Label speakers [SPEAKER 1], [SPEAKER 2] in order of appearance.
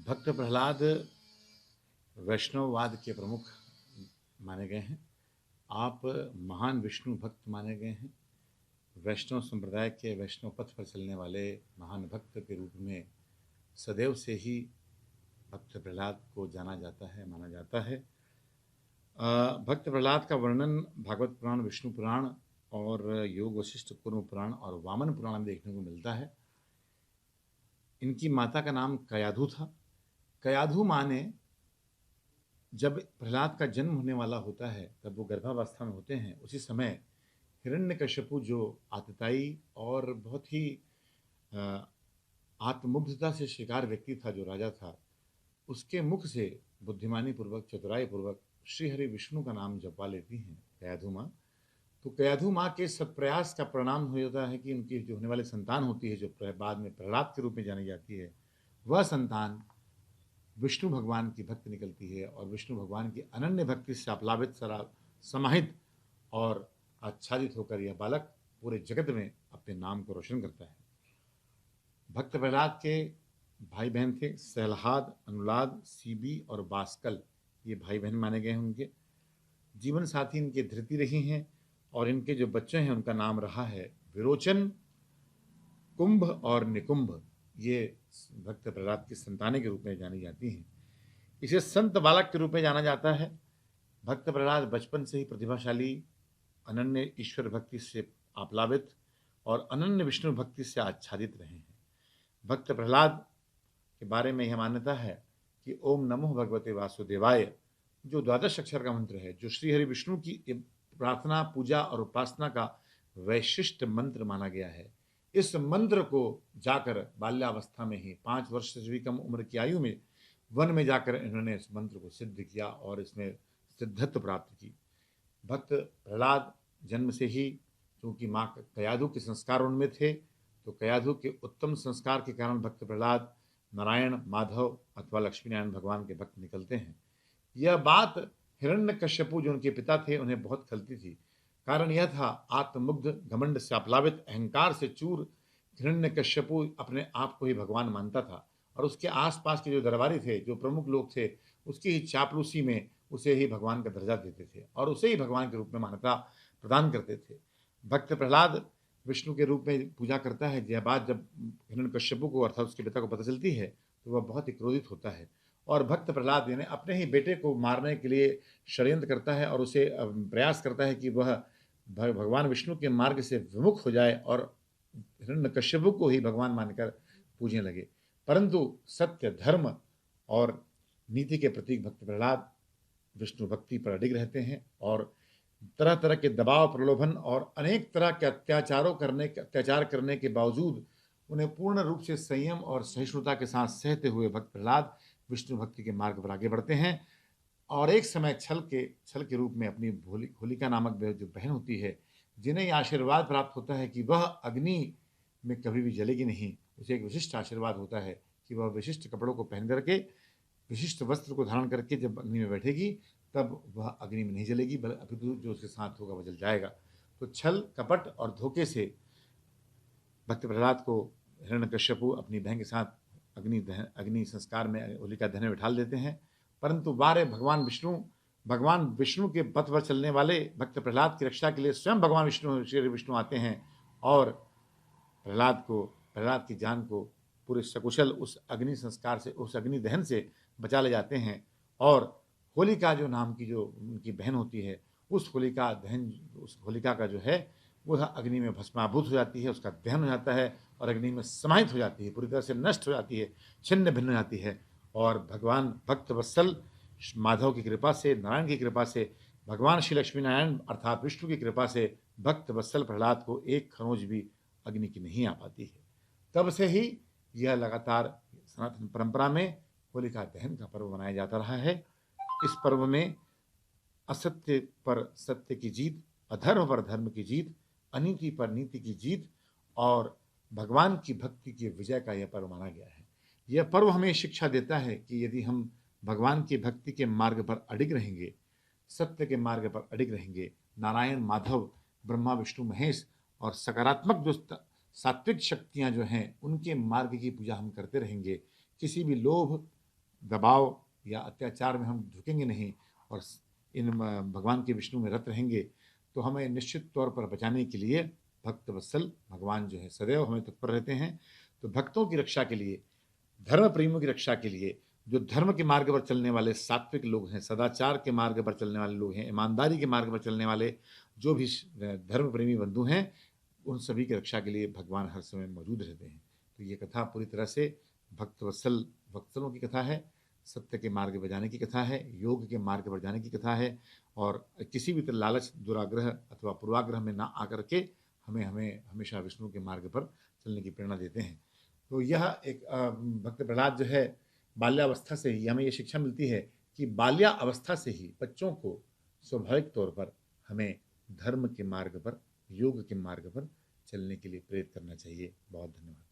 [SPEAKER 1] भक्त प्रहलाद वैष्णववाद के प्रमुख माने गए हैं। आप महान विष्णु भक्त माने गए हैं। वैष्णव संप्रदाय के वैष्णव पथ पर चलने वाले महान भक्त के रूप में सदैव से ही भक्त प्रहलाद को जाना जाता है, माना जाता है। भक्त प्रहलाद का वर्णन भागवत पुराण, विष्णु पुराण और योग वशिष्ठ कूर्म पुराण और वामन पुराण में देखने को मिलता है। इनकी माता का नाम कयाधु था। कयाधु माँ ने जब प्रहलाद का जन्म होने वाला होता है, तब वो गर्भावस्था में होते हैं, उसी समय हिरण्यकश्यपु जो आतताई और बहुत ही आत्ममुग्धता से शिकार व्यक्ति था, जो राजा था, उसके मुख से बुद्धिमानी पूर्वक, चतुराई पूर्वक श्रीहरि विष्णु का नाम जपवा लेती हैं कयाधु माँ। तो कयाधु माँ के सत्प्रयास का परिणाम हो जाता है कि उनकी जो होने वाली संतान होती है, जो बाद में प्रहलाद के रूप में जानी जाती है, वह संतान विष्णु भगवान की भक्त निकलती है और विष्णु भगवान की अनन्य भक्ति से आप्लावित, समाहित और आच्छादित होकर यह बालक पूरे जगत में अपने नाम को रोशन करता है। भक्त प्रहलाद के भाई बहन थे सहलहाद, अनुलाद, सीबी और बास्कल। ये भाई बहन माने गए हैं। उनके जीवन साथी इनके धृति रही हैं और इनके जो बच्चे हैं उनका नाम रहा है विरोचन, कुंभ और निकुंभ। ये भक्त प्रहलाद की संतानें के रूप में जानी जाती हैं। इसे संत बालक के रूप में जाना जाता है। भक्त प्रहलाद बचपन से ही प्रतिभाशाली, अनन्य ईश्वर भक्ति से आप्लावित और अनन्य विष्णु भक्ति से आच्छादित रहे हैं। भक्त प्रहलाद के बारे में यह मान्यता है कि ओम नमो भगवते वासुदेवाय, जो द्वादश अक्षर का मंत्र है, जो श्रीहरि विष्णु की प्रार्थना, पूजा और उपासना का वैशिष्ट मंत्र माना गया है, इस मंत्र को जाकर बाल्यावस्था में ही 5 वर्ष से भी कम उम्र की आयु में वन में जाकर इन्होंने इस मंत्र को सिद्ध किया और इसमें सिद्धत्व प्राप्त की। भक्त प्रहलाद जन्म से ही, क्योंकि माँ कयाधु के संस्कार उनमें थे, तो कयाधु के उत्तम संस्कार के कारण भक्त प्रहलाद नारायण, माधव अथवा लक्ष्मी नारायण भगवान के भक्त निकलते हैं। यह बात हिरण्यकश्यपु जो उनके पिता थे उन्हें बहुत खलती थी। कारण यह था, आत्ममुग्ध, घमंड से आप्लावित, अहंकार से चूर हिरण्यकश्यपु अपने आप को ही भगवान मानता था और उसके आसपास के जो दरबारी थे, जो प्रमुख लोग थे, उसकी ही चापलूसी में उसे ही भगवान का दर्जा देते थे और उसे ही भगवान के रूप में मान्यता प्रदान करते थे। भक्त प्रहलाद विष्णु के रूप में पूजा करता है। यह बात जब हिरण्यकश्यपु को अर्थात उसके पिता को पता चलती है तो वह बहुत ही क्रोधित होता है और भक्त प्रहलाद यानी अपने ही बेटे को मारने के लिए षड्यंत्र करता है और उसे प्रयास करता है कि वह भगवान विष्णु के मार्ग से विमुख हो जाए और हिरण्यकश्यपु को ही भगवान मानकर पूजने लगे। परंतु सत्य, धर्म और नीति के प्रतीक भक्त प्रहलाद विष्णु भक्ति पर अडिग रहते हैं और तरह तरह के दबाव, प्रलोभन और अनेक तरह के अत्याचार करने के बावजूद उन्हें पूर्ण रूप से संयम और सहिष्णुता के साथ सहते हुए भक्त प्रहलाद विष्णु भक्ति के मार्ग पर आगे बढ़ते हैं और एक समय छल के रूप में अपनी होलिका नामक जो बहन होती है, जिन्हें यह आशीर्वाद प्राप्त होता है कि वह अग्नि में कभी भी जलेगी नहीं। उसे एक विशिष्ट आशीर्वाद होता है कि वह विशिष्ट कपड़ों को पहन करके, विशिष्ट वस्त्र को धारण करके जब अग्नि में बैठेगी तब वह अग्नि में नहीं जलेगी, अपितु जो उसके साथ होगा वह जल जाएगा। तो छल, कपट और धोखे से भक्त प्रहलाद को हिरण्यकश्यपु अपनी बहन के साथ अग्नि संस्कार में होलिका दहन में बिठा देते हैं। परंतु बारे भगवान विष्णु के पथ पर चलने वाले भक्त प्रहलाद की रक्षा के लिए स्वयं भगवान विष्णु, श्री विष्णु आते हैं और प्रहलाद की जान को पूरे सकुशल उस अग्नि संस्कार से, उस अग्नि दहन से बचा ले जाते हैं और होलिका जो नाम की जो उनकी बहन होती है, उस होलिका का जो है वह अग्नि में भस्माभूत हो जाती है, उसका दहन हो जाता है और अग्नि में समाहित हो जाती है, पूरी तरह से नष्ट हो जाती है, छिन्न भिन्न हो जाती है। और भगवान भक्त वत्सल माधव की कृपा से, नारायण की कृपा से, भगवान श्री लक्ष्मी नारायण अर्थात विष्णु की कृपा से भक्त वत्सल प्रहलाद को एक खरोंच भी अग्नि की नहीं आ पाती है। तब से ही यह लगातार सनातन परंपरा में होलिका दहन का पर्व मनाया जाता रहा है। इस पर्व में असत्य पर सत्य की जीत, अधर्म पर धर्म की जीत, अनीति पर नीति की जीत और भगवान की भक्ति की विजय का यह पर्व माना गया है। यह पर्व हमें शिक्षा देता है कि यदि हम भगवान की भक्ति के मार्ग पर अडिग रहेंगे, सत्य के मार्ग पर अडिग रहेंगे, नारायण, माधव, ब्रह्मा, विष्णु, महेश और सकारात्मक जो सात्विक शक्तियां जो हैं उनके मार्ग की पूजा हम करते रहेंगे, किसी भी लोभ, दबाव या अत्याचार में हम झुकेंगे नहीं और इन भगवान के विष्णु में रत रहेंगे, तो हमें निश्चित तौर पर बचाने के लिए भक्त वत्सल भगवान जो है सदैव हमें तत्पर रहते हैं। तो भक्तों की रक्षा के लिए, धर्म प्रेमियों की रक्षा के लिए, जो धर्म के मार्ग पर चलने वाले सात्विक लोग हैं, सदाचार के मार्ग पर चलने वाले लोग हैं, ईमानदारी के मार्ग पर चलने वाले जो भी धर्म प्रेमी बंधु हैं, उन सभी की रक्षा के लिए भगवान हर समय मौजूद रहते हैं। तो ये कथा पूरी तरह से भक्तवत्सल वत्सलों की कथा है, सत्य के मार्ग पर जाने की कथा है, योग के मार्ग पर जाने की कथा है, और किसी भी तरह लालच, दुराग्रह अथवा पूर्वाग्रह में ना आकर के हमें हमें हमेशा विष्णु के मार्ग पर चलने की प्रेरणा देते हैं। तो यह एक भक्त प्रहलाद जो है, बाल्यावस्था से ही हमें ये शिक्षा मिलती है कि बाल्यावस्था से ही बच्चों को स्वाभाविक तौर पर हमें धर्म के मार्ग पर, योग के मार्ग पर चलने के लिए प्रेरित करना चाहिए। बहुत धन्यवाद।